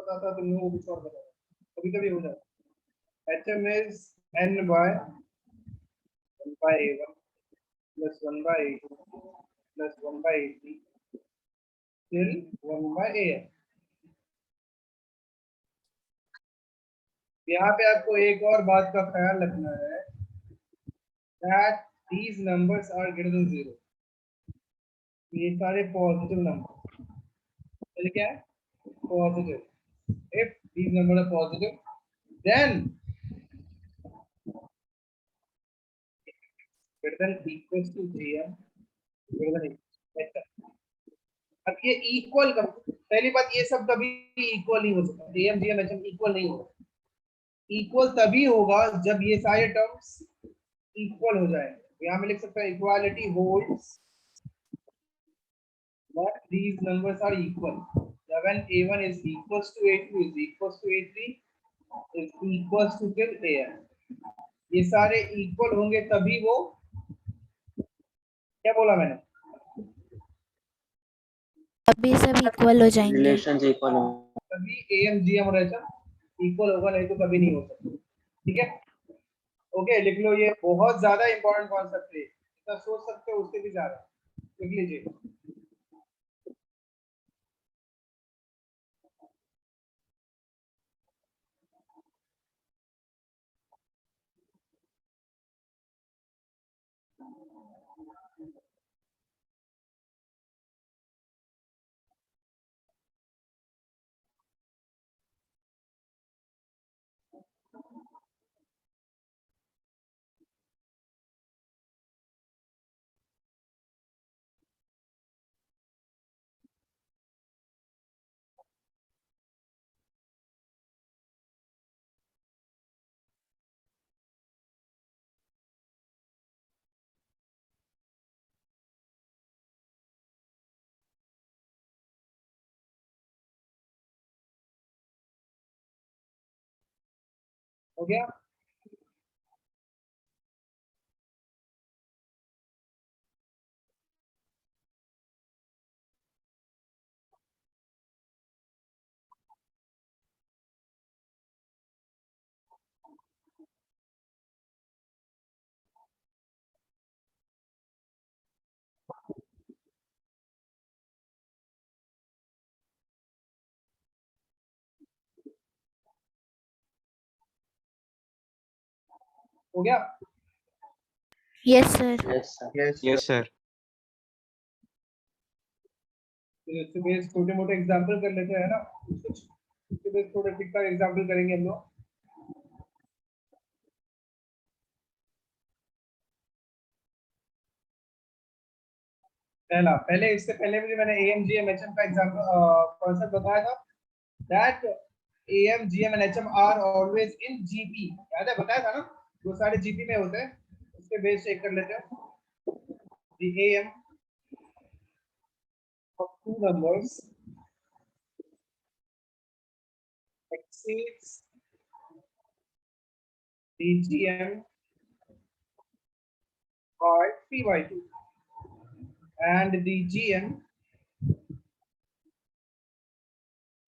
पता था तुम लोगों को कुछ और पता था, कभी कभी हो जाता है। HM is n by 1 by A1 plus 1 by A2 plus 1 by A3 till 1 by AN। यहाँ पे आपको एक और बात का ख्याल रखना है, that these numbers are greater than 0। ये सारे पॉजिटिव नंबर, चलिए क्या है positive. if these numbers are positive then greater than equals to GM greater than HM। अब ये इक्वल कब, पहली बात ये सब कभी इक्वल नहीं हो सकता, GM GM HM इक्वल नहीं होगा। इक्वल तभी होगा जब ये सारे टर्म्स इक्वल हो जाए। यहाँ में लिख सकते हैं equality holds but these numbers are equal when A1 is equals to A2 is equals to A3 is equals to till AN। ये सारे इक्वल होंगे तभी वो, क्या बोला मैंने, अभी सब इक्वल हो जाएंगे। रिलेशंस इक्वल हो, तभी AM GM और HM इक्वल होगा, नहीं तो कभी नहीं हो सकता। ठीक है, ओके लिख लो, ये बहुत ज्यादा इंपॉर्टेंट कॉन्सेप्ट है, जितना सोच सकते हो उससे भी ज्यादा लिख लीजिए। हो गया, हो गया। Yes sir. Yes sir. इससे बेस छोटे मोटे एग्जांपल कर लेते हैं ना, इससे बेस थोड़े ठीक ठाक एग्जांपल करेंगे हम लोग। पहला, पहले इससे पहले भी मैंने AMGM HM का एग्जांपल कॉन्सेप्ट बताया था, that AMGM and HM are always in GP, याद है बताया था ना, वो सारे GP में होते हैं। उसके बेस चेक कर लेते हैं, the AM of two numbers exceeds the GM by 3/2 and the GM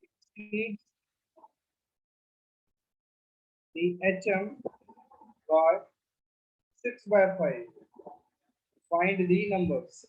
exceeds the HM by 6/5। Find the numbers।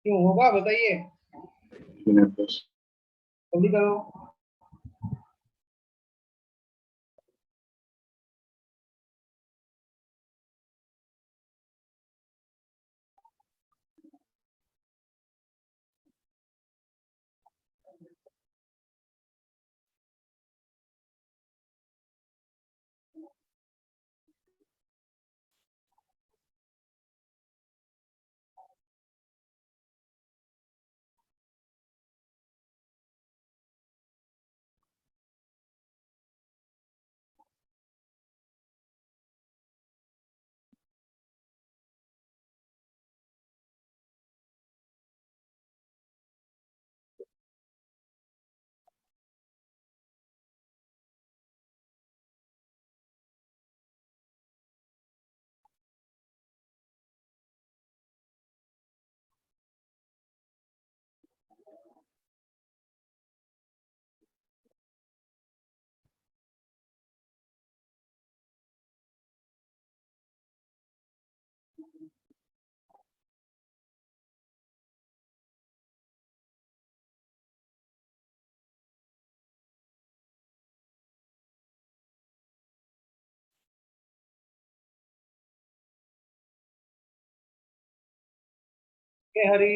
क्यों होगा बताइए, जल्दी करो। के हरी,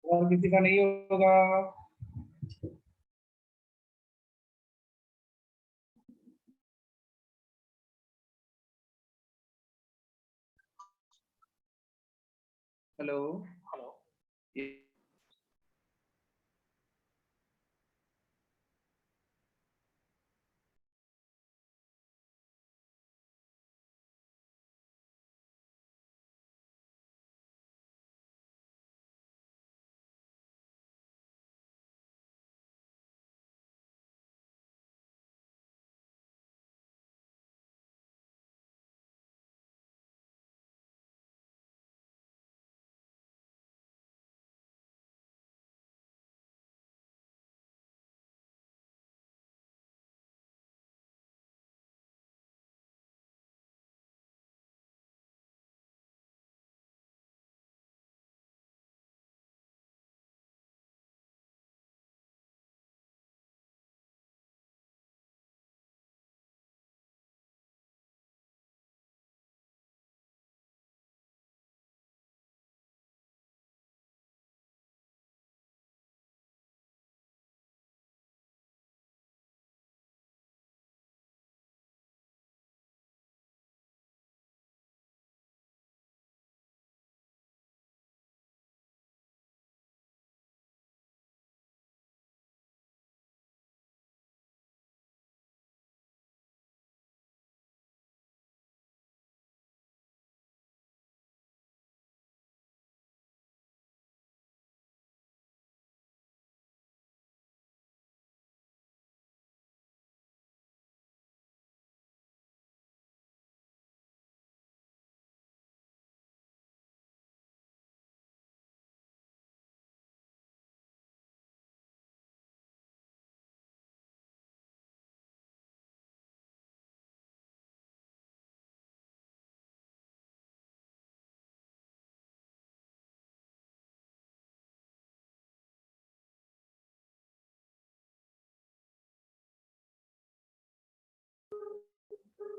और किसी का नहीं होगा। हेलो।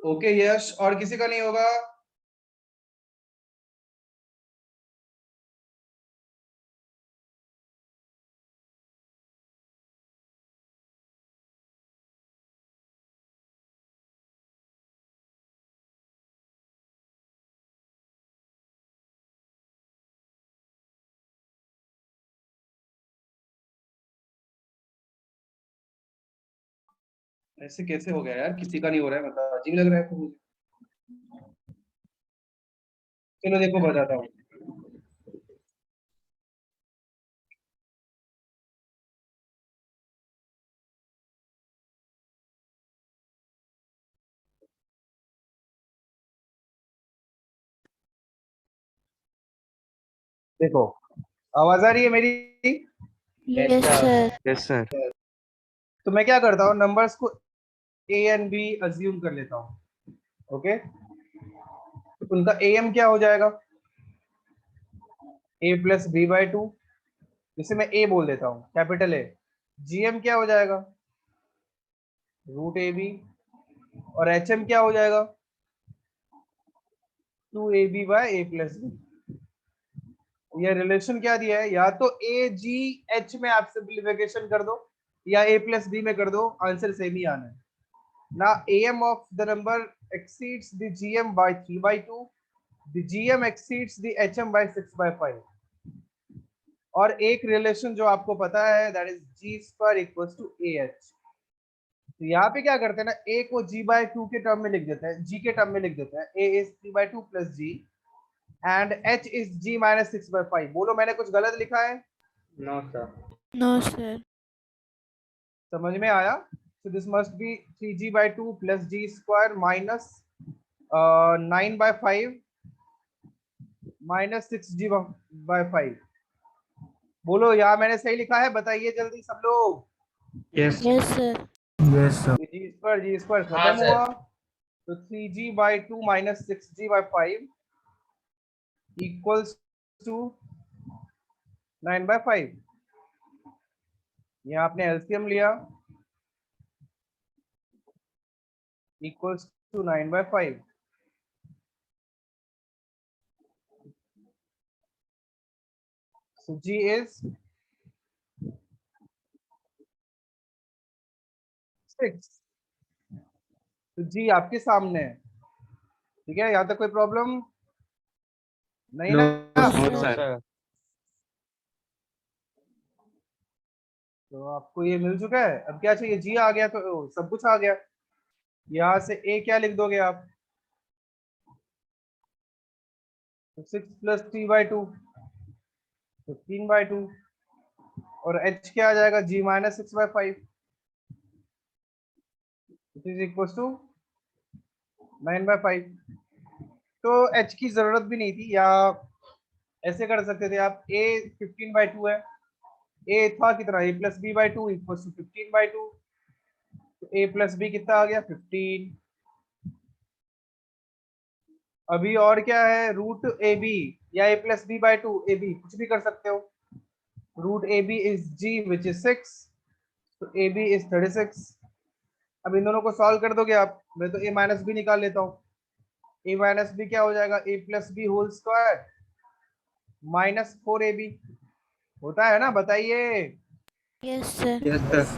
ओके यश, और किसी का नहीं होगा। ऐसे कैसे हो गया यार, किसी का नहीं हो रहा है, मतलब अजीब लग रहा है मुझे। चलो देखो बताता हूँ। देखो, आवाज आ रही है मेरी? Yes sir. Yes sir. तो मैं क्या करता हूँ, नंबर्स को ए एंड बी अज्यूम कर लेता हूँ। ओके, तो उनका ए एम क्या हो जाएगा? A plus B by to, जिसे मैं ए बोल देता हूँ, कैपिटल ए। जी एम क्या हो जाएगा? Root A B. और एच एम क्या हो जाएगा? Two A B by A plus B. ये रिलेशन क्या दिया है, या तो ए जी एच में आप सिंप्लीफिकेशन कर दो, या ए प्लस बी में कर दो, आंसर सेम ही आना है ना। am of the number exceeds the gm by 3/2, the gm exceeds the hm by 6/5। और एक रिलेशन जो आपको पता है, that is G square equals to A H. तो यहाँ पे क्या करते हैं ना, ए को जी बाय टू के टर्म में लिख देते हैं, जी के टर्म में लिख देते हैं, A is 3/2 plus G and H is G minus 6/5। बोलो मैंने कुछ गलत लिखा है? No sir. No sir. समझ में आया? so this must be 3g/2 plus g square minus 9/5 minus 6g/5। बोलो यहाँ मैंने सही लिखा है? बताइए जल्दी सब लोग। Yes. Yes sir. G square खत्म हुआ, तो 3g/2 minus 6g/5 equals to 9/5। यहाँ आपने एलसीएम लिया, equals to 9/5। so g is 6। तो जी आपके सामने है, ठीक है? यहाँ तक कोई प्रॉब्लम नहीं नो ना? No no sir. सर। तो आपको ये मिल चुका है, अब क्या चाहिए? जी आ गया तो सब कुछ आ गया। यहाँ से ए क्या लिख दोगे आप? 6 + 3/2, 15/2। और एच क्या आ जाएगा? G minus 6/5, it is equal to 9/5। तो एच की जरूरत भी नहीं थी, या ऐसे कर सकते थे आप, ए 15/2 है, ए था कितना? A plus B by two equal to 15/2। तो ए प्लस बी कितना आ गया? 15। अभी और क्या है? रूट ए बी या A plus B by two, A B कुछ भी कर सकते हो। Root A B is G which is 6, तो ए बी इज 36। अब इन दोनों को सॉल्व कर दोगे आप, मैं तो ए माइनस बी निकाल लेता हूँ। ए माइनस बी क्या हो जाएगा? A plus B whole square minus 4ab। होता है ना? बताइए। Yes sir. Yes sir.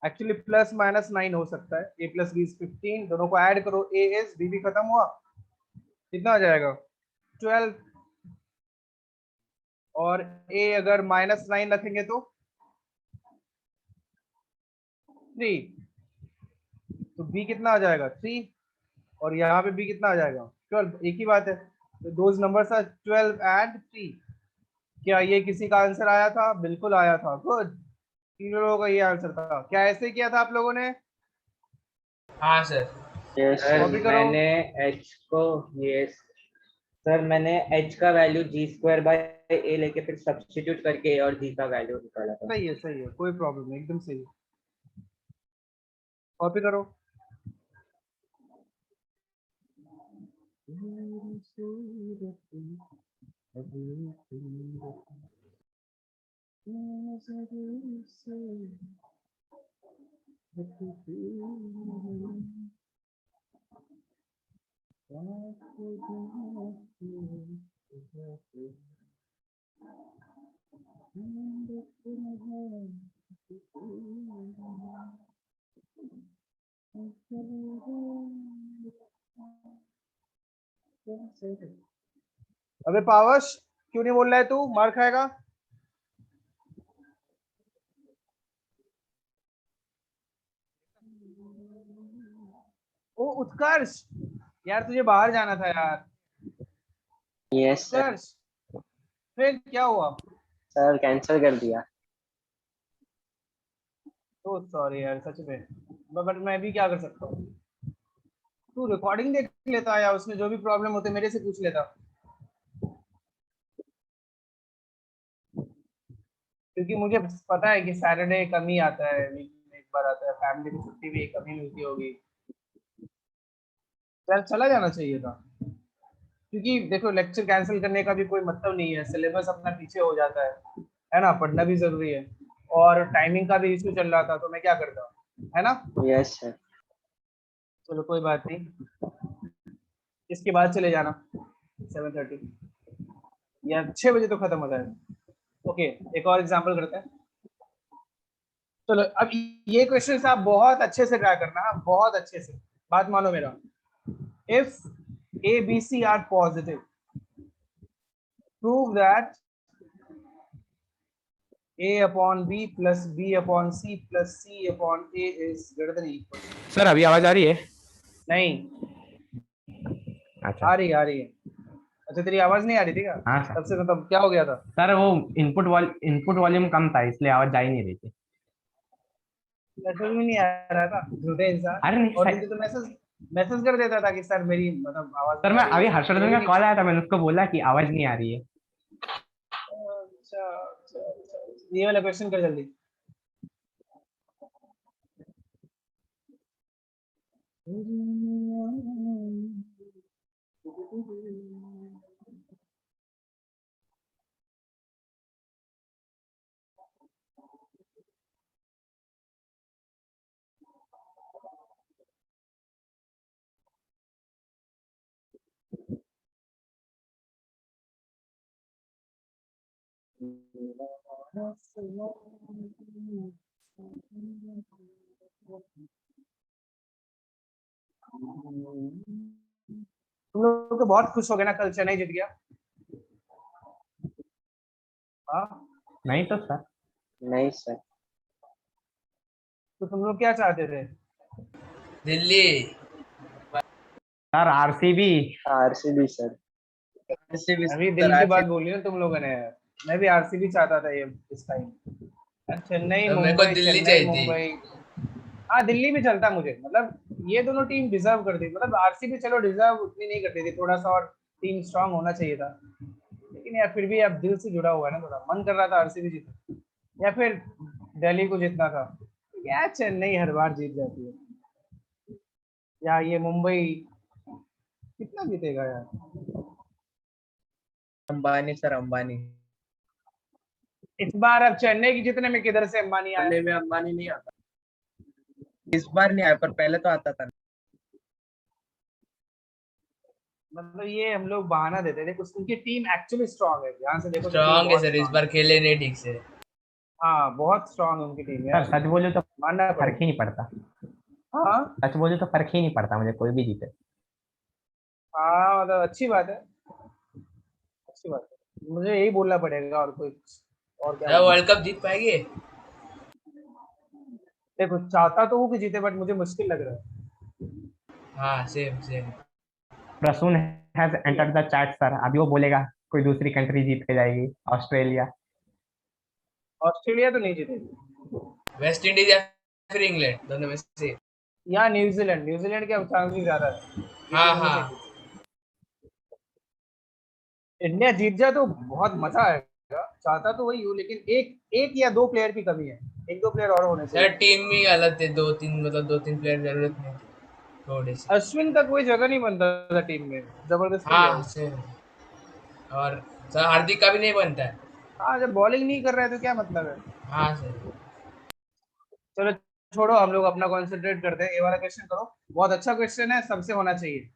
Actually plus minus 9 हो सकता है। ए प्लस बी इज 15, दोनों को ऐड करो, ए इज बी भी खत्म हुआ, कितना आ जाएगा? 12। और ए अगर -9 रखेंगे तो 3, तो बी कितना आ जाएगा? 3। और यहाँ पे बी कितना आ जाएगा? 12। एक ही बात है, तो दोज नंबर्स आर 12 एंड 3। क्या ये किसी का आंसर आया था? बिल्कुल आया था। गुड, तीनों लोगों का ये आंसर था। क्या ऐसे किया था आप लोगों ने? हाँ सर। Yes sir. कॉपी करो। मैंने एच को, यस सर, मैंने एच का वैल्यू जी स्क्वायर बाय ए लेके फिर सब्स्टिट्यूट करके ए और जी का वैल्यू निकाला था। सही है, कोई प्रॉब्लम नहीं, एकदम सही है। कॉपी करो। अबे पावस, क्यों नहीं बोल रहा है तू? मार खाएगा। ओ उत्कर्ष, यार तुझे बाहर जाना था यार। Yes sir. उत्कर्ष, फिर क्या हुआ? सर कैंसिल कर दिया। तो सॉरी यार, सच में। बट मैं भी क्या कर सकता हूँ? तू रिकॉर्डिंग देख लेता या उसमें जो भी प्रॉब्लम होते मेरे से पूछ लेता, क्योंकि मुझे पता है कि सैटरडे कम ही आता है, वीक में एक बार आता है, फैमिली की छुट्टी भी कम ही मिलती होगी। यार चला जाना चाहिए था, क्योंकि देखो लेक्चर कैंसिल करने का भी कोई मतलब नहीं है, सिलेबस अपना पीछे हो जाता है ना, पढ़ना भी जरूरी है। और टाइमिंग का भी इशू चल रहा था, तो मैं क्या करता, है ना। Yes sir. चलो कोई बात नहीं, इसके बाद चले जाना 7:30 या 6 बजे तो खत्म हो जाएगा। ओके, एक और एग्जांपल करते हैं। चलो अब ये क्वेश्चन आप बहुत अच्छे से ट्राई करना, बहुत अच्छे से, बात मानो मेरा। If A B C are positive, prove that a upon b plus b upon c plus c upon a is greater than or equal to। Sir अभी आवाज आ रही है? नहीं अच्छा। आ रही है, आ रही है। अच्छा तेरी आवाज नहीं आ रही थी क्या? हाँ तब सर। से मतलब क्या हो गया था? सर वो इनपुट वॉल्यूम कम था इसलिए आवाज जा ही नहीं रही थी। मैसेज भी नहीं आ रहा था, झूठे इंसान। अरे नहीं और सर। नहीं तो मैसेज मैसेज कर देता था कि सर मेरी मतलब आवाज सर नहीं आ मैं रही अभी है, हर्षवर्धन मेरी का नहीं। कॉल आया था, मैंने उसको बोला कि आवाज नहीं आ रही है। अच्छा अच्छा अच्छा। ये वाला क्वेश्चन कर जल्दी। तुम लोग तो बहुत खुश हो गए ना, कल चेन्नई जीत गया। हाँ, नहीं तो सर। नहीं सर। तो तुम लोग क्या चाहते थे? Delhi. Sir RCB. RCB sir. RCB अभी सर, दिल की बात आरसीबी। बोली ना तुम लोगों ने। मैं भी आरसीबी चाहता था ये इस टाइम। चेन्नई तो मेरे को मुंबई, दिल्ली चेन्नई चाहिए थी। मुंबई। हाँ दिल्ली भी चलता मुझे, मतलब ये दोनों टीम डिजर्व करती, मतलब आरसीबी चलो डिजर्व उतनी नहीं करती थी, थोड़ा सा और टीम स्ट्रांग होना चाहिए था। लेकिन यार फिर भी अब दिल से जुड़ा हुआ है ना, थोड़ा मन कर रहा था आरसीबी जीते, या फिर दिल्ली को जीतना था। क्या चेन्नई हर बार जीत जाती है, या ये मुंबई कितना जीतेगा यार। अंबानी सर, अंबानी। इस बार अब चेन्नई की जीतने में किधर से अंबानी आया? चेन्नई में अंबानी नहीं आता। इस बार नहीं आया, पर पहले तो आता था। मतलब ये हम लोग बहाना देते थे कुछ, उनकी टीम एक्चुअली स्ट्रांग है, ध्यान से देखो तो टीम स्ट्रांग है बहुत सर, इस स्ट्रांग बार है। खेले नहीं ठीक से। हाँ बहुत स्ट्रांग है उनकी टीम सर यार, सच बोलूं तो मानना फर्क ही पड़ेगा। नहीं पड़ता। हाँ सच बोलूं तो फर्क ही नहीं पड़ता मुझे, कोई भी जीते। हाँ, मतलब अच्छी बात है, अच्छी बात है, मुझे यही बोलना पड़ेगा और कोई, और क्या सर बोलूं। वर्ल्ड कप जीत पाएंगे? देखो चाहता तो हूँ कि जीते, बट मुझे मुश्किल लग रहा है। हाँ, same same. Prasoon has entered the chat sir, अभी वो बोलेगा कोई दूसरी कंट्री जीत के जाएगी, ऑस्ट्रेलिया। ऑस्ट्रेलिया तो नहीं जीतेगी, वेस्ट इंडीज या फिर इंग्लैंड, दोनों में से। या न्यूजीलैंड, न्यूजीलैंड के चांसेस ज्यादा है, ये हाँ तीनों में से हाँ। एक। इंडिया जीत जाए तो बहुत मजा आएगा, चाहता तो वही हूँ, लेकिन एक एक या दो प्लेयर की कमी है, एक दो प्लेयर और होने सर चाहिए। टीम में गलत थे, दो तीन, मतलब दो तीन प्लेयर जरूरत नहीं थी, थोड़े से। अश्विन का कोई जगह नहीं बनता था टीम में, जबरदस्ती है। हाँ सेम। और सर हार्दिक का भी नहीं बनता है। हाँ जब बॉलिंग नहीं कर रहे हैं तो क्या मतलब है। हाँ सर। चलो छोड़ो, हम लोग अपना कॉन्सेंट्रेट करते हैं, ये वाला क्वेश्चन करो, बहुत अच्छा क्वेश्चन है, सबसे होना चाहिए।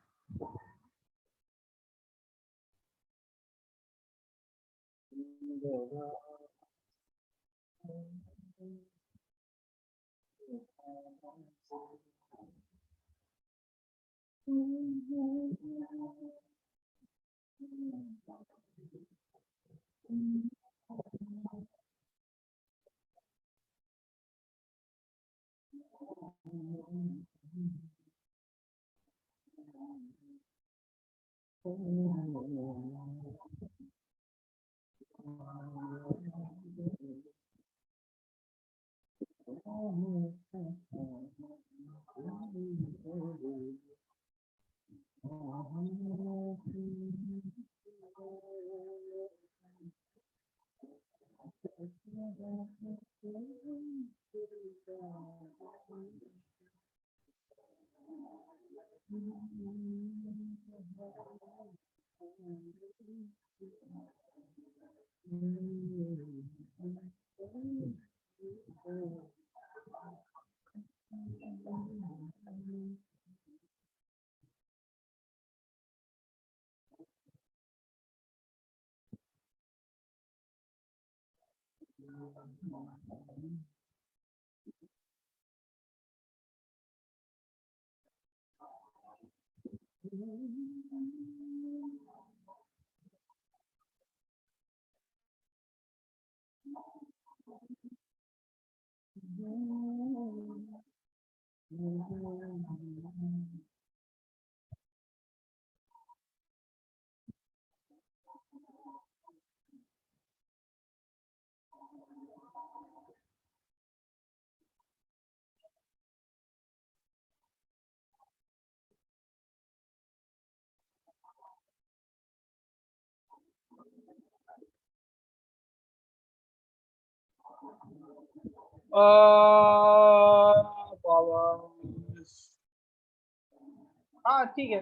हाँ ठीक है,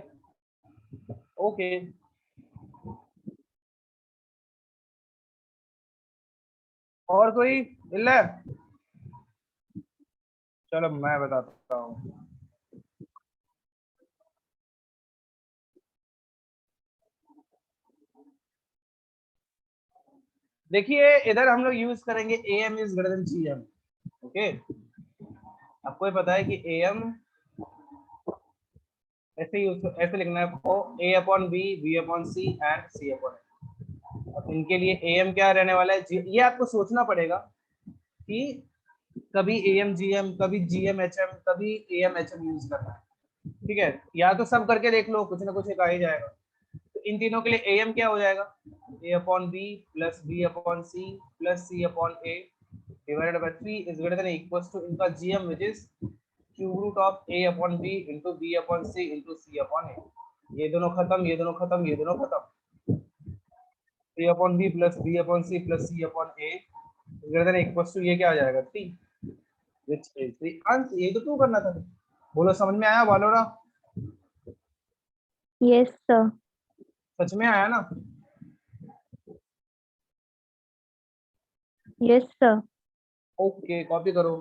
ओके। और कोई इल्ल है? चलो मैं बताता हूँ। देखिए इधर हम लोग यूज करेंगे AM is greater then GM। Okay, आपको ये पता है कि AM ऐसे लिखना है आपको, A/B, B/C एंड C/A। अब इनके लिए AM क्या रहने वाला है, ये आपको सोचना पड़ेगा कि कभी AM GM, कभी GM HM, कभी AM HM यूज करना है। ठीक है, या तो सब करके देख लो, कुछ ना कुछ एक आ ही जाएगा। तो इन तीनों के लिए AM क्या हो जाएगा, A/B plus B/C plus C/A divided by 3 is greater than equals to इनका GM which is cube root of A/B into B/C into C/A। ये दोनों खत्म, ये दोनों खत्म, ये दोनों खत्म। A/B plus B/C plus C/A greater than equals to ये क्या आ जाएगा 3 which is the answer। ये तो तू करना था। बोलो समझ में आया वालोरा? Yes, sir. सच में आया ना? Yes, sir. ओके, कॉपी करो।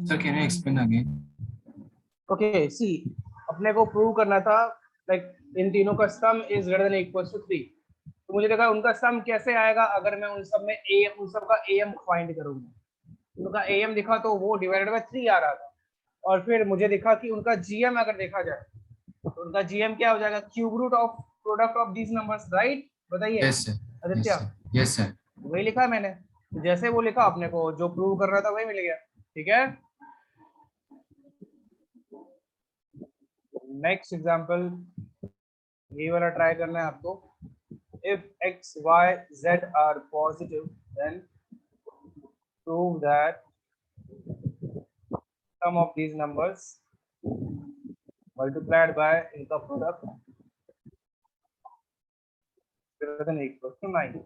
Sir, can you explain again? Okay see, अपने को प्रूव करना था लाइक इन तीनों का sum is greater than equal to 3। तो मुझे देखा उनका सम कैसे आएगा, अगर मैं उन सब में उन सब का AM फाइंड करूंगा। उनका AM दिखा तो वो डिवाइडेड बाय 3 आ रहा था, और फिर मुझे दिखा कि उनका GM अगर देखा जाए तो उनका GM क्या हो जाएगा, cube root of product of these numbers, right? बताइए Yes, sir. Aditya. Yes, sir. Yes, sir. वही लिखा है मैंने, जैसे वो लिखा अपने को जो प्रूव कर रहा था वही मिल गया। ठीक है, नेक्स्ट एग्जांपल ये वाला ट्राई करना है आपको। If x, y, z are positive, then prove that sum of these numbers multiplied by inter product greater than or equal to 9.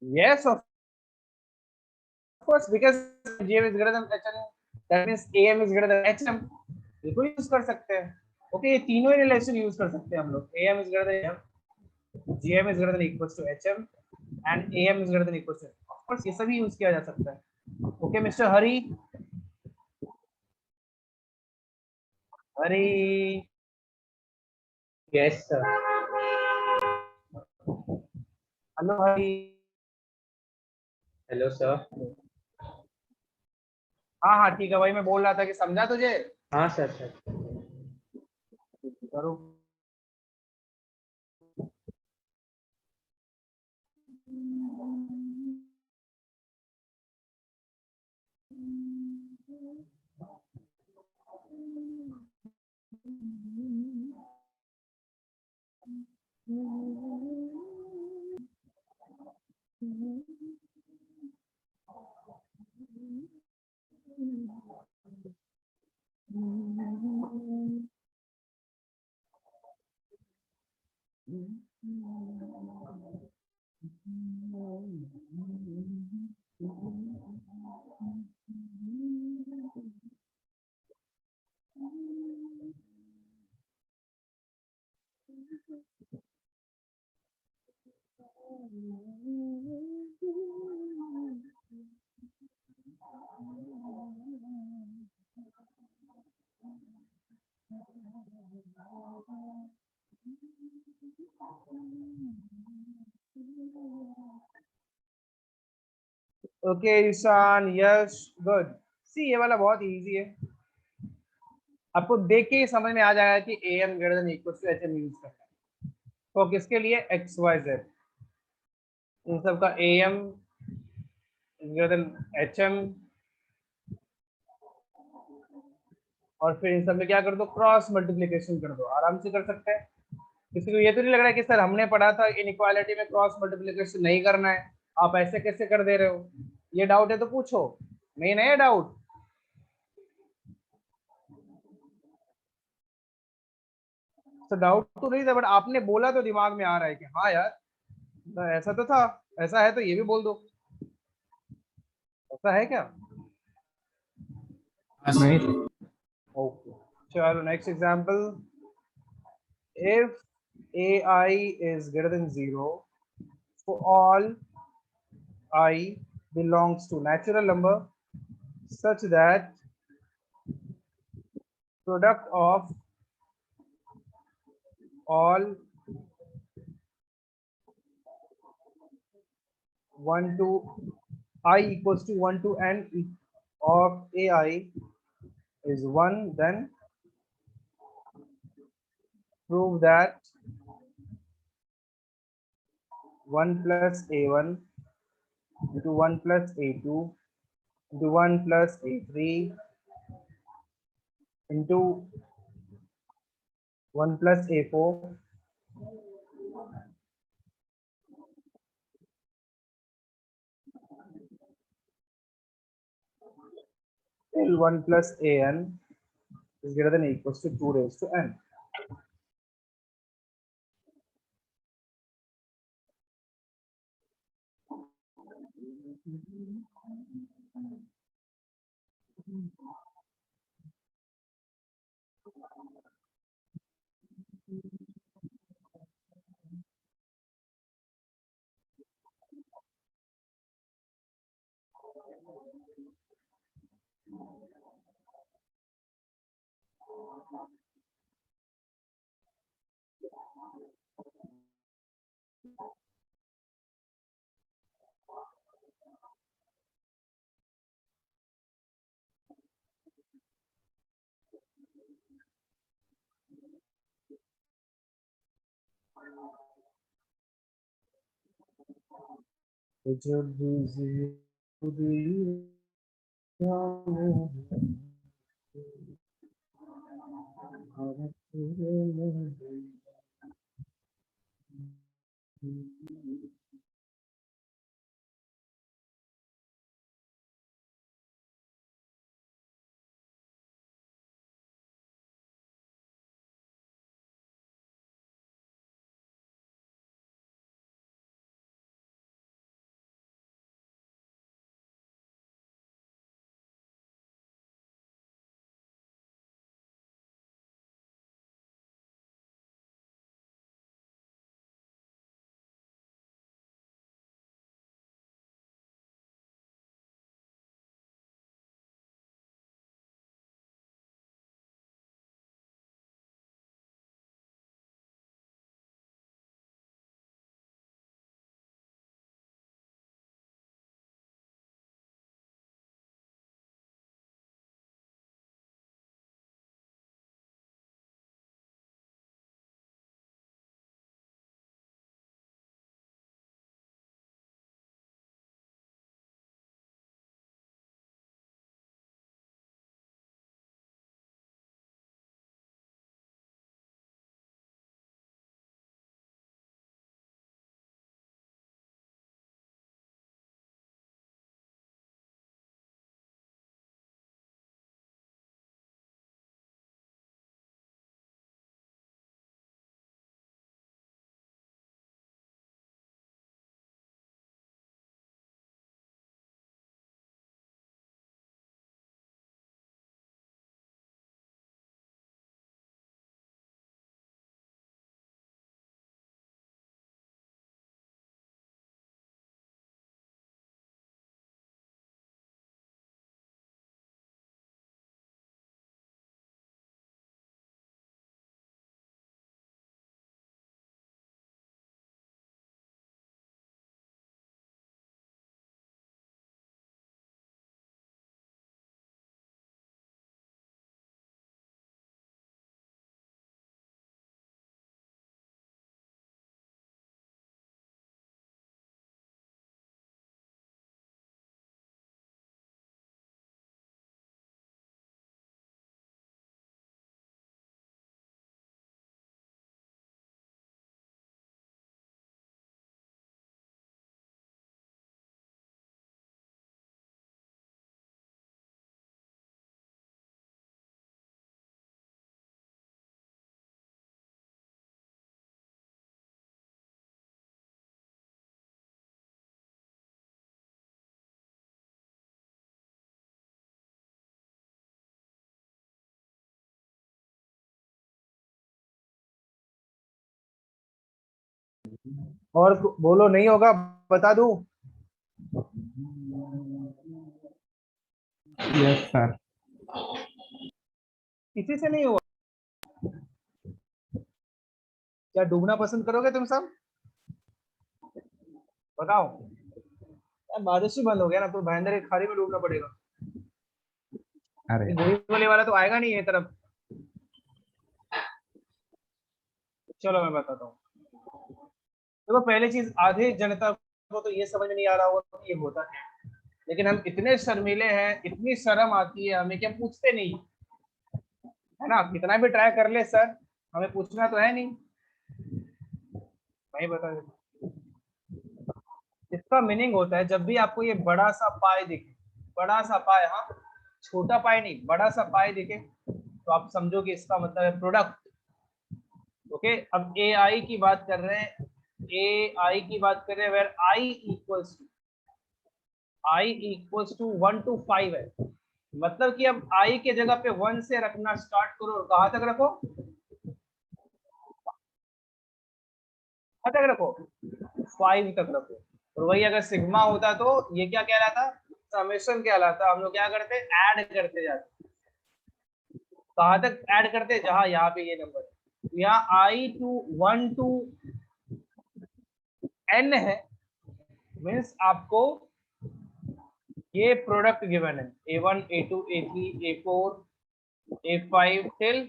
Yes, of course, because GM is greater than HM, that means AM is greater than HM. बिल्कुल use कर सकते हैं. Okay, ये तीनों relation use कर सकते हैं हम लोग. AM is greater than M, GM is greater than equals to HM, and AM is greater than equals to. Of course, ये सभी यूज किया जा सकता है. ओके मिस्टर हरी. हरी. Yes, sir. हेलो हरी. Hello, sir. हाँ हाँ ठीक है भाई, मैं बोल रहा था कि समझा तुझे. हाँ सर सर. करो. ओके ईशान, यश, गुड. सी ये वाला बहुत इजी है. आपको देख के ही समझ में आ जाएगा कि AM greater than equal to HM use करना है. तो किसके लिए? X Y Z. इन सब का AM ग्रेटर देन HM, और फिर इन सब में क्या कर दो? क्रॉस मल्टीप्लिकेशन कर दो. आराम से कर सकते हैं. किसी को ये तो नहीं लग रहा है कि सर हमने पढ़ा था इनइक्वालिटी में क्रॉस मल्टीप्लिकेशन नहीं करना है, आप ऐसे कैसे कर दे रहे हो? ये डाउट है तो पूछो. नहीं ना ये डाउट? तो डाउट तो नहीं था, बट आपने बोला तो दिमाग में आ रहा है कि हाँ यार, तो ऐसा तो था. ऐसा है तो ये भी बोल दो. ऐसा है क्या? हाँ सर. ओके चलो next example. If AI is greater than 0 for all I belongs to natural number such that product of all 1 to I equals to 1 to n of AI is 1, then prove that 1 plus A1 into 1 plus A2 into 1 plus A3 into 1 plus A4 till 1 plus an is greater than or equals to 2 raised to n. और बोलो नहीं होगा बता दूं। Yes sir. किसी से नहीं होगा। क्या डूबना पसंद करोगे तुम सब? बताओ। बारिश ही बंद हो गया ना, तो भयंकर एक खारी में डूबना पड़ेगा। अरे बोरीवली वाला तो आएगा नहीं ये तरफ। चलो मैं बताता हूँ। देखो पहली चीज, आधी जनता को तो ये समझ में नहीं आ रहा होगा कि ये होता क्या है, लेकिन हम इतने शर्मीले हैं, इतनी शर्म आती है हमें कि हम पूछते नहीं, है ना। कितना भी ट्राई कर ले सर, हमें पूछना तो है नहीं। नहीं बता देता। इसका मीनिंग होता है, जब भी आपको ये बड़ा सा पाई दिखे, बड़ा सा पाई, हाँ छोटा पाई नहीं, बड़ा सा पाई दिखे, तो आप समझो कि इसका मतलब है प्रोडक्ट। ओके, अब ए आई की बात कर रहे हैं, ए आई की बात कर रहे हैं, where I equals to 1 to 5 है। मतलब कि अब आई के जगह पे 1 से रखना स्टार्ट करो, और कहां तक रखो, कहां तक रखो, 5 तक रखो। और वही अगर सिग्मा होता तो ये क्या कहलाता, समेशन कहलाता। हम लोग क्या करते, ऐड करते जाते। कहां तक ऐड करते, जहां यहाँ पे ये नंबर है, यहाँ आई टू 1 to n है, मीन्स आपको ये प्रोडक्ट गिवन है, A1 A2 A3 A4 A5 till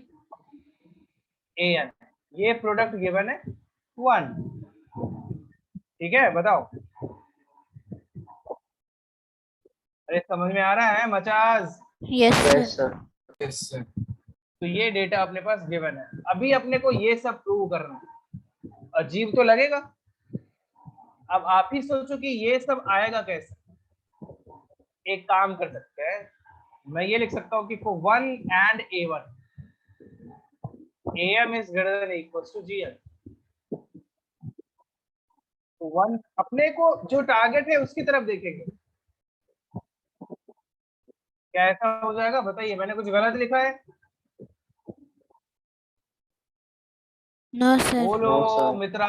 AN, ये प्रोडक्ट गिवन है 1। ठीक है, बताओ। अरे समझ में आ रहा है मचाज। Yes, sir. Yes sir. Yes, sir. तो ये डेटा अपने पास गिवन है, अभी अपने को ये सब प्रूव करना है। अजीब तो लगेगा। अब आप ही सोचो कि ये सब आएगा कैसे। एक काम कर सकते हैं, मैं ये लिख सकता हूँ कि for 1 and A1 AM is greater than equals to GM। तो 1 अपने को जो टारगेट है उसकी तरफ देखेंगे, क्या ऐसा हो जाएगा, बताइए। मैंने कुछ गलत लिखा है? No, sir. बोलो no sir. Mitra.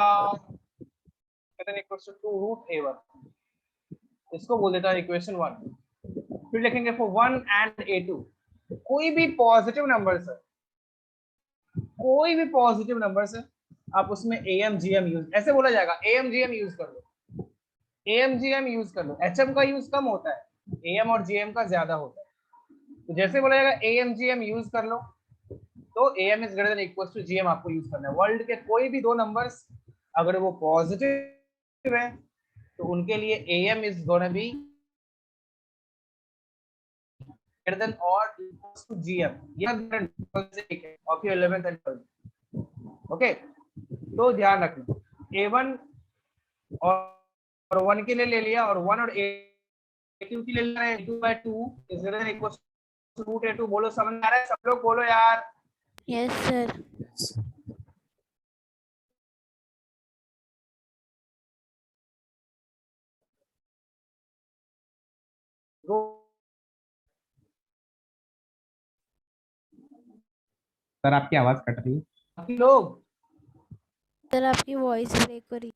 Equals to root A1, इसको बोल देता है इक्वेशन 1। फिर लिखेंगे for 1 and A2 कोई भी पॉजिटिव नंबर सर, कोई भी पॉजिटिव नंबर से आप उसमें AMGM यूज, ऐसे बोला जाएगा AMGM यूज कर लो, AMGM यूज कर लो। HM का यूज कम होता है, AM और GM का ज्यादा होता है। तो जैसे बोला जाएगा AMGM यूज कर लो, तो AM is greater than equal to GM आपको यूज करना है। वर्ल्ड के कोई भी दो नंबर्स अगर वो पॉजिटिव है तो उनके लिए AM is gonna be greater than or equals to GM। ये of your 11th and 12th। Okay, तो ध्यान रखना, A1 और 1 के लिए ले लिया, और 1 और A2 के लिए ले रहे हैं, 2/2 is greater than equal to root A2। बोलो, समझ में आ रहा है सब लोग, बोलो यार। Yes, sir. Yes, sir. Sir आपकी आवाज कट रही है। बाकी लोग Sir, आपकी वॉइस ब्रेक हो रही।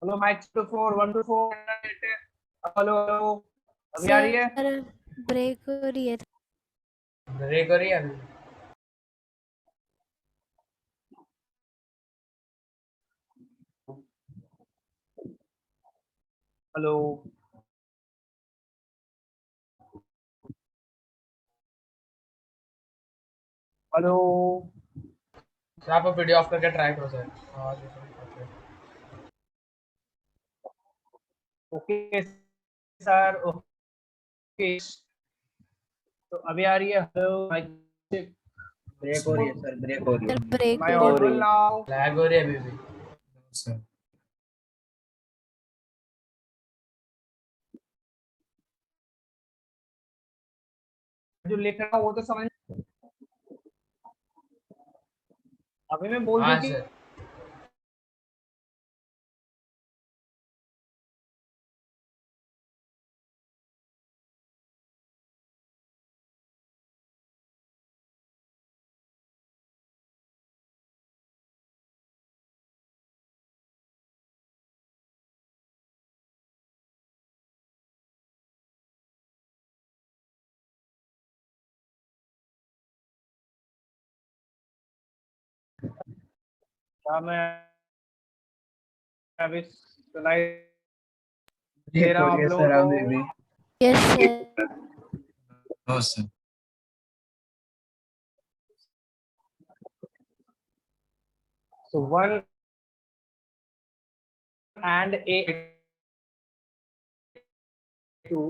Hello, mike to 4 1 to 4। Hello hello, अभी आ रही है? सर ब्रेक हो रही है। ब्रेक हो रही है अभी। Hello, hello. आप वीडियो ऑफ करके ट्राई करो सर। Okay sir, okay. तो अभी आ रही है? Hello, mic check. ब्रेक हो रही है सर, ब्रेक हो रही सर है। ब्रेक माय हो रही ऑडिबल है। नाउ? लैग हो रही है अभी भी। No, sir. जो लिख रहा हूँ वो तो समझ, अभी मैं बोल दूं हाँ कि सर। क्या मैं अभी स्लाइड जी दे रहा हूँ आप खोलिए लोगों सर को? अभी भी। Yes sir. No sir. So 1 and a 2,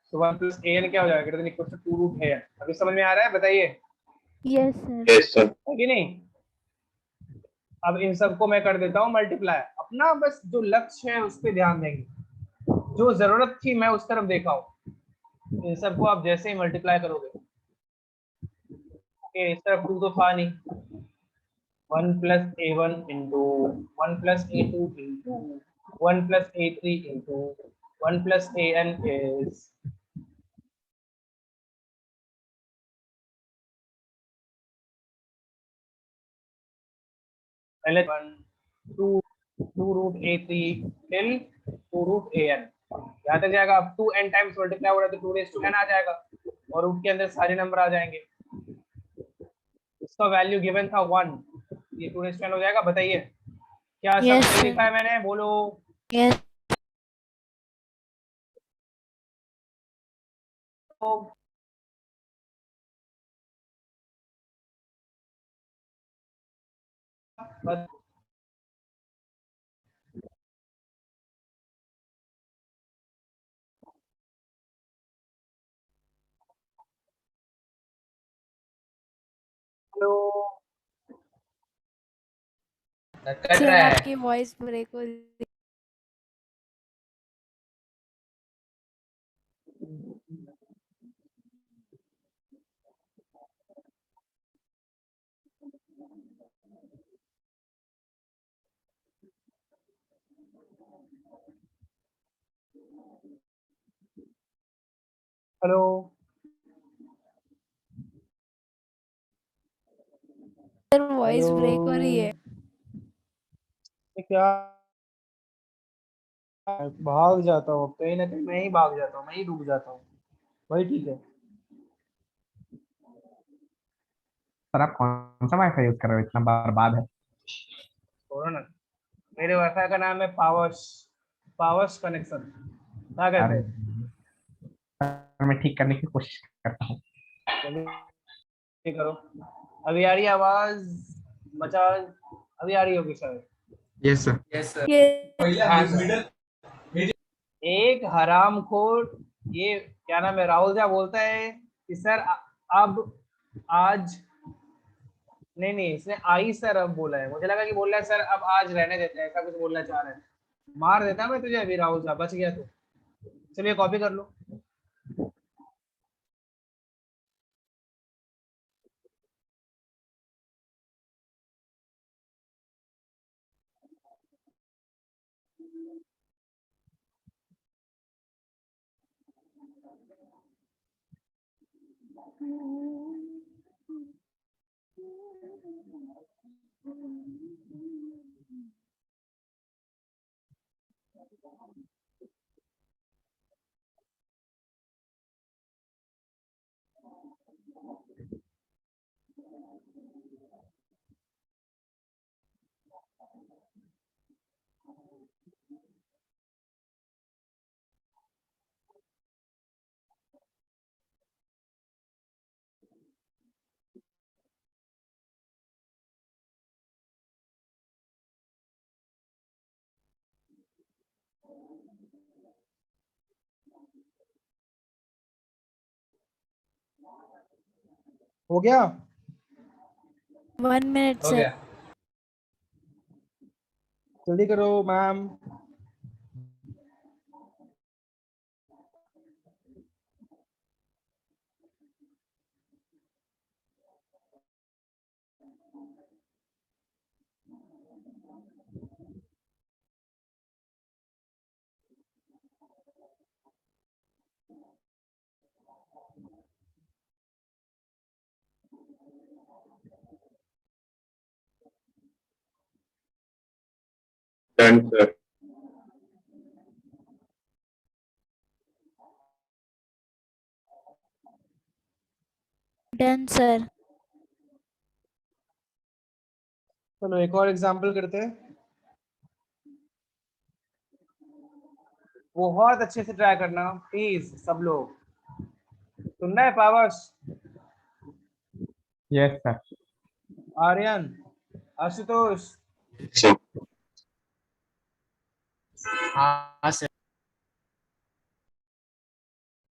so 1 plus a n क्या हो जाएगा? ग्रेटर देन इक्वल टू 2 रूट a n। अभी समझ में आ रहा है? बताइए, यस सर। है कि नहीं? अब इन सबको मैं कर देता हूँ मल्टीप्लाई। अपना बस जो लक्ष्य है उस पर ध्यान देंगे, जो जरूरत थी मैं उस तरफ देखा हूँ। इन सबको आप जैसे ही मल्टीप्लाई करोगे, इस तरफ 2 तो था नहीं, 1 plus a1 into 1 plus a2 into 1 plus a3 into 1 plus an is पहले 1 2 2 root a3 till 2 root an। यहाँ तक जाएगा। अब 2n टाइम्स मल्टीप्लाई हो रहा है तो 2 रेज टू n आ जाएगा और रूट के अंदर सारे नंबर आ जाएंगे। इसका वैल्यू गिवन था 1, ये 2 रेज टू n हो जाएगा। बताइए क्या सब यस सही लिखा है सर। मैंने? बोलो। यस तो बस हेलो, कट सर, रहा है। आपकी वॉइस ब्रेक हो रही है। Hello, sir, voice hello, break हो रही है। ये क्या? भाग जाता हूँ कहीं ना कहीं, मैं ही भाग जाता हूँ, मैं ही डूब जाता हूँ। वही ठीक है। सर आप कौन सा वाईफाई यूज कर रहे हो, इतना बर्बाद है? छोड़ो ना, मेरे वाईफाई का नाम है पावर्स। पावर्स कनेक्शन क्या कहते अरे हैं? सर, मैं ठीक करने की कोशिश करता हूँ। जल्दी करो। अभी आ रही है आवाज? मचान अभी आ रही होगी शायद। Yes sir. ये हाँ सर। एक हरामखोर, ये क्या नाम है, राहुल जा बोलता है कि सर अब आज नहीं नहीं, इसने आई सर अब बोला है। मुझे लगा कि बोल रहा है सर अब आज रहने देते हैं, ऐसा कुछ बोलना चाह रहा है। मार देता मैं तुझे अभी राहुल साहब, बच गया तू। चलिए कॉपी कर लो। हो गया? 1 मिनट हो सर। गया। जल्दी करो ma'am. Done sir. Done sir. चलो एक और एग्जांपल करते हैं, बहुत अच्छे से ट्राई करना प्लीज सब लोग। सुनना है Pavas, yes sir. Aryan, Ashutosh, sir हाँ सर।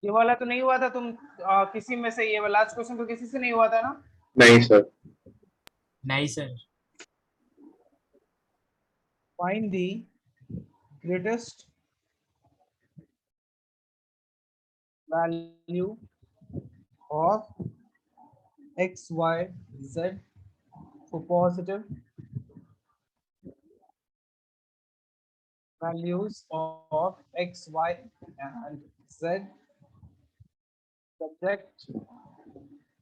ये वाला तो नहीं हुआ था तुम किसी में से, ये वाला लास्ट क्वेश्चन तो किसी से नहीं हुआ था ना? नहीं सर। नहीं sir. Find the greatest value of x y z for positive values of x y and z subject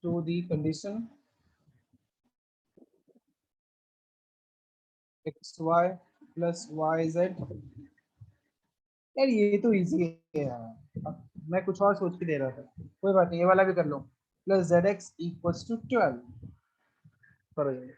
to the condition x y plus y z। यार ये तो इजी है यार, अब मैं कुछ और सोच के दे रहा था, कोई बात नहीं, ये वाला भी कर लो। Plus Z X equals to 12 करो ये।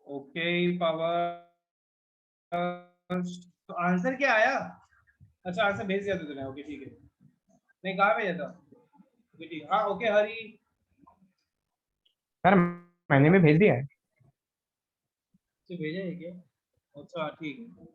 ओके पावर, तो आंसर क्या आया? अच्छा आंसर भेज दिया था तूने, ओके ठीक है। नहीं कहाँ भेजा था? ओके ठीक, हाँ ओके हरी। सर मैंने भी भेज दिया है। तो भेजा है क्या? अच्छा ठीक है।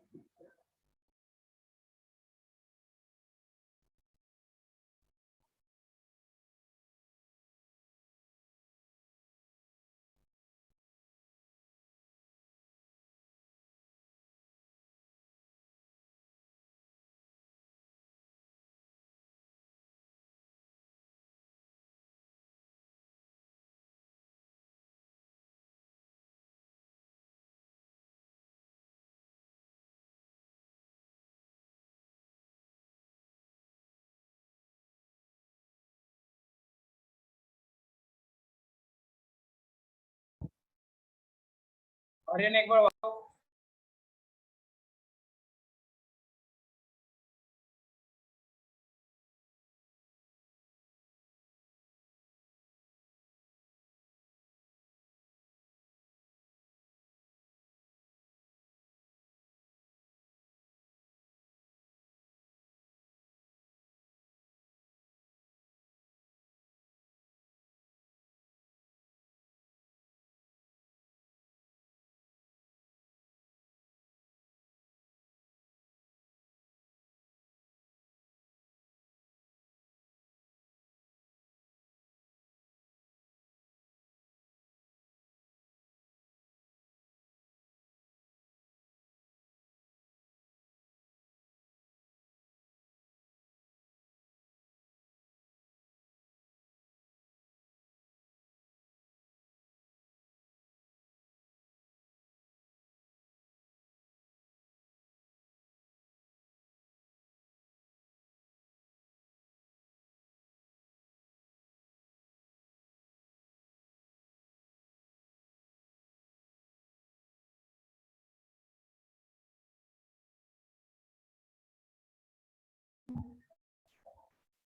आर्यन एक बार बताओ।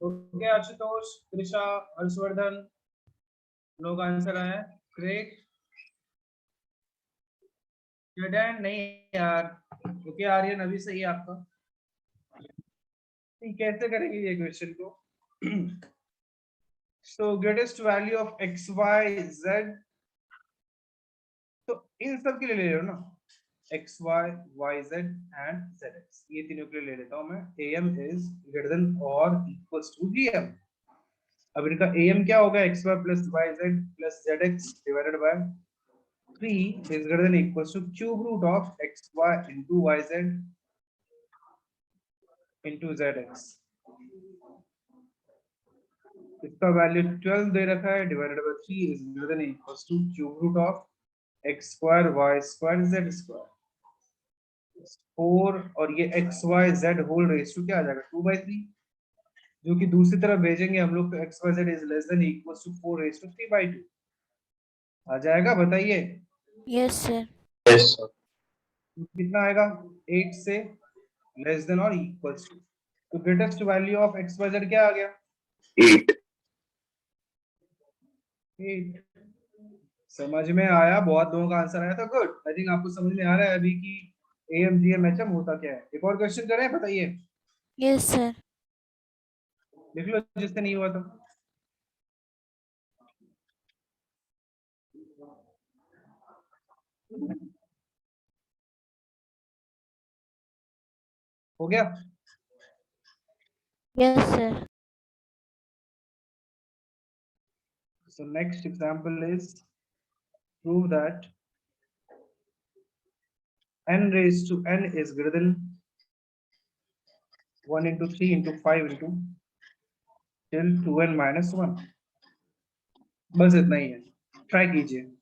ओके आशुतोष, त्रिशा, हर्षवर्धन, लोग आंसर आया। ग्रेट। डेड नहीं यार। ओके आर्यन अभी सही है आपका। कैसे करेंगे ये क्वेश्चन को? So greatest value of X Y Z, तो इन सब के लिए ले लो ना, X Y Y Z and Z X, ये तीनों के लिए ले लेता हूं मैं। am इज ग्रेटर देन और इक्वल्स टू gm। अब इनका am क्या होगा? X Y plus Y Z plus Z X divided by 3 is greater than equals to cube root of xy into yz into zx। इसका value 12 दे रखा है, divided by 3 is greater than equals to cube root of x square y square z square 4, और ये x y z whole raise to क्या आ जाएगा? 2/3, जो कि दूसरी तरफ भेजेंगे हम लोग तो x y z is less than equals to 4 raised to 3/2 आ जाएगा। बताइए Yes, sir. Yes, sir. कितना आएगा? 8 से लेस देन और इक्वल्स टू, तो greatest value of X Y Z क्या आ गया? 8. 8। समझ में आया? बहुत लोगों का आंसर आया था। गुड। आई थिंक आपको समझ में आ रहा है अभी कि एएम जीएम एचएम होता क्या है। एक और क्वेश्चन करें? बताइए, Yes, sir. लिख लो जिससे नहीं हुआ तो। हो गया? Yes, sir. So next example is prove that n raised to n is greater than 1 into 3 into 5 into till 2n minus 1। बस इतना ही है, ट्राई कीजिए।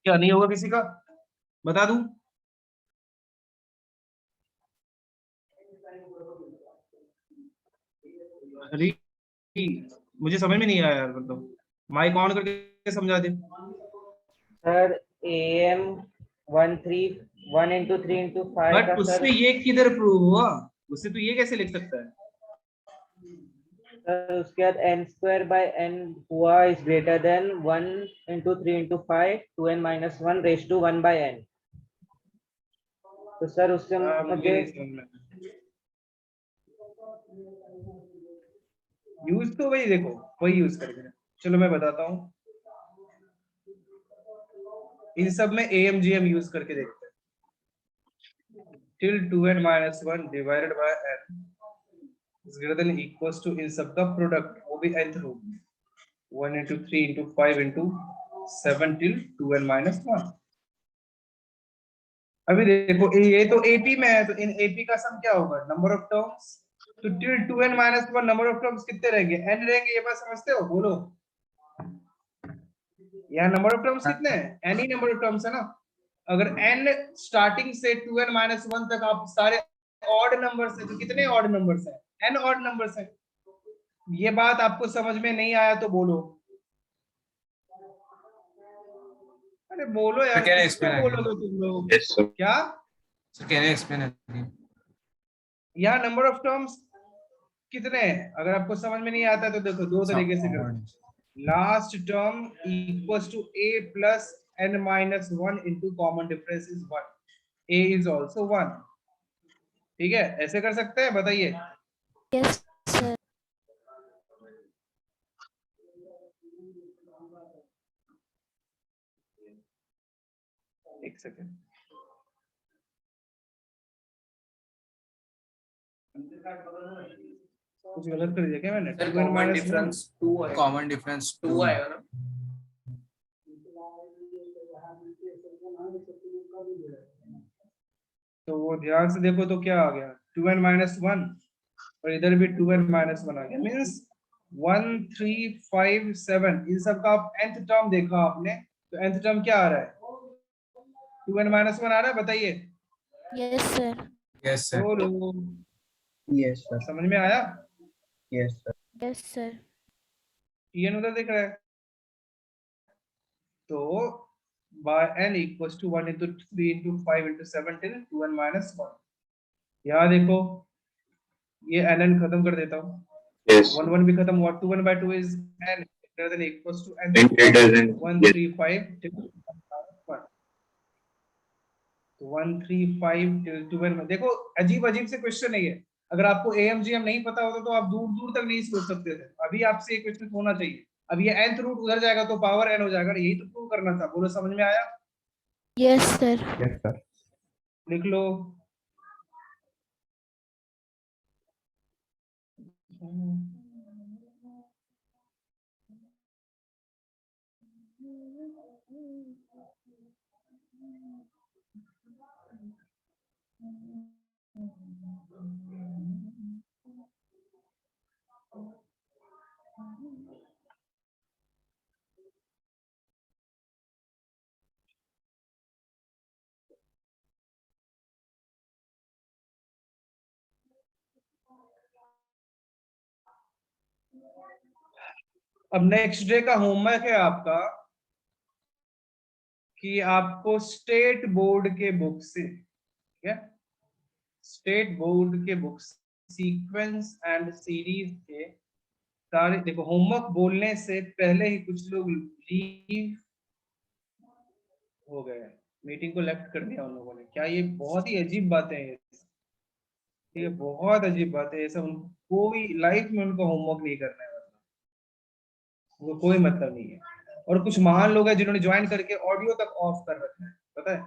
क्या नहीं होगा किसी का? बता दूं? अरे मुझे समझ में नहीं आया यार, मतलब माइक ऑन करके समझा दे। Sir AM 1 into 3 into 5 but का सर उससे ये किधर प्रूव हुआ? उससे तू ये कैसे लिख सकता है? सर उसके बाद n square by n हुआ is greater than 1 into 3 into 5 2n minus 1 raised to 1 by n। तो सर उससे मुझे मुझे नहीं समझ में। यूज तो वही देखो, वही यूज करके। चलो मैं बताता हूँ, इन सब में AMGM यूज करके देखते हैं। till 2n minus 1 divided by n is greater than equals to, इन सब का प्रोडक्ट, वो भी nth root 1 into 3 into 5 into 7 till 2n minus 1। अभी देखो ये तो AP में है, तो इन AP का सम क्या होगा? Number of terms. तो till 2n minus 1 number of terms कितने रहेंगे? n रहेंगे। ये बात समझते हो? बोलो। यहाँ नंबर ऑफ टर्म्स कितने हैं? n he number of terms है ना। अगर n स्टार्टिंग से 2n minus 1 तक आप सारे ऑड नंबर्स हैं, तो कितने ऑड नंबर्स हैं? n ऑड नंबर्स हैं। ये बात आपको समझ में नहीं आया तो बोलो। अरे बोलो यार, Can I किसको explain again? बोलोगे तुम लोग? Yes, sir. क्या? Sir, can you explain again? यहाँ नंबर ऑफ टर्म्स कितने हैं? अगर आपको समझ में नहीं आता है तो देखो, दो तरीके से करो। Last term equals to a plus n minus 1 into common difference is 1। a is also 1। ठीक है, ऐसे कर सकते हैं? बताइए। Yes, sir. एक सेकेंड। कुछ गलत कर दिया क्या मैंने? Sir 2n common minus 1। Difference 2 है। Common difference 2 आएगा ना? तो वो ध्यान से देखो तो क्या आ गया? 2n minus 1 और इधर भी 2n minus 1 आ गया। मींस 1 3 5 7 इन सब का आप nth टर्म देखा आपने, तो nth टर्म क्या आ रहा है? 2n minus 1 आ रहा है। बताइए। Yes, sir. Yes, sir. बोलो। Yes, sir. समझ में आया? Yes, sir. Yes, sir. n उधर दिख रहा है, तो by n equals to 1 into 3 into 5 into 7 till 2n minus 1। यहाँ देखो, ये n खत्म कर देता हूँ। Yes. 1 1 भी खत्म हुआ। 2n by 2 is n greater than equals to n And it doesn't. 1 Yes. 3 5 till 1। तो 1 3 5 till 2n में देखो, अजीब अजीब से क्वेश्चन है ये। अगर आपको AMGM नहीं पता होता तो आप दूर दूर तक नहीं सोच सकते थे। अभी आपसे ये क्वेश्चन होना चाहिए। अब ये nth रूट उधर जाएगा तो पावर n हो जाएगा। यही तो प्रूव करना था। बोलो, समझ में आया? Yes, sir. Yes sir. लिख लो। अब नेक्स्ट डे का होमवर्क है आपका कि आपको स्टेट बोर्ड के बुक से, ठीक है, स्टेट बोर्ड के बुक्स सीक्वेंस एंड सीरीज के सारे, देखो होमवर्क बोलने से पहले ही कुछ लोग लीव हो गए, मीटिंग को लेफ्ट कर दिया उन लोगों ने। क्या ये बहुत ही अजीब बातें हैं? ये बहुत अजीब बात है। ऐसा कोई लाइफ में उनको होमवर्क नहीं करना है, वो कोई मतलब नहीं है। और कुछ महान लोग हैं जिन्होंने ज्वाइन करके ऑडियो तक ऑफ कर रखा है, पता है।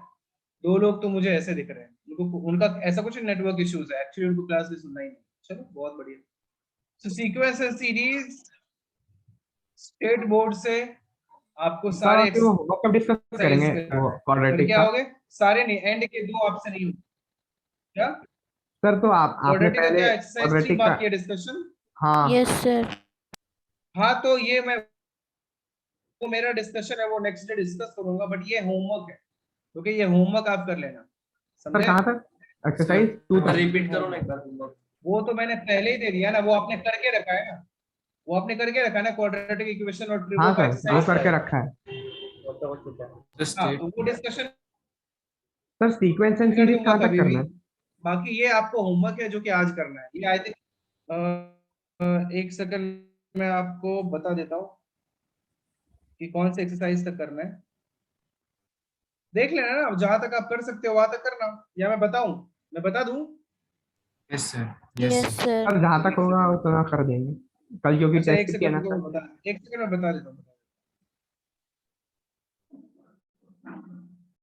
2 लोग तो मुझे ऐसे दिख रहे हैं, उनको उनका ऐसा कुछ नेटवर्क इश्यूज है, एक्चुअली उनको क्लास भी सुनना ही नहीं। चलो बहुत बढ़िया। So sequence and series state board से आपको सारे सर वो होमवर्क कब डिस्कस करेंगे वो क्वाड्रेटिक क्या का? हो गए? सारे नहीं, एंड के 2 ऑप्शन ही होंगे। क्या सर तो आपने क्वाड्रेटिक का पहले क्या एक्सरसाइज 3 क्वाड्रेटिक का, बाकी है, डिस्कशन। हाँ Yes, sir. हाँ तो ये मैं, वो मेरा डिस्कशन है, वो नेक्स्ट डे डिस्कस करूंगा, बट ये होमवर्क है, क्योंकि ये होमवर्क आप कर लेना, सर समझे? कहाँ तक एक्सरसाइज 2 तक? रिपीट करो ना एक बार होमवर्क। वो तो मैंने पहले ही दे दिया ना, वो आपने करके रखा है ना, वो आपने करके रखा है ना, क्वाड्रेटिक इक्वेशन और हाँ ट्रिगो का सर वो एक्सरसाइज। करके रखा है वो तो हो चुका है। Just हाँ, state. तो वो discussion sir sequence and series कहाँ तक कभी भी, करना है? बाकी ये आपको होमवर्क है जो कि आज करना है। ये आई थिंक एक सेकंड में आपको बता देता हूँ कि कौन से एक्सरसाइज तक करना है, देख लेना ना, जहां तक आप कर सकते हो वहां तक करना, या मैं बताऊं, मैं बता दूं? Yes, sir. Yes, Yes, sir. sir. Sir जहाँ तक होगा उतना कर देंगे कल, क्योंकि अच्छा, एक टेस्ट किया सेकंड ना सर। में बता देता हूँ,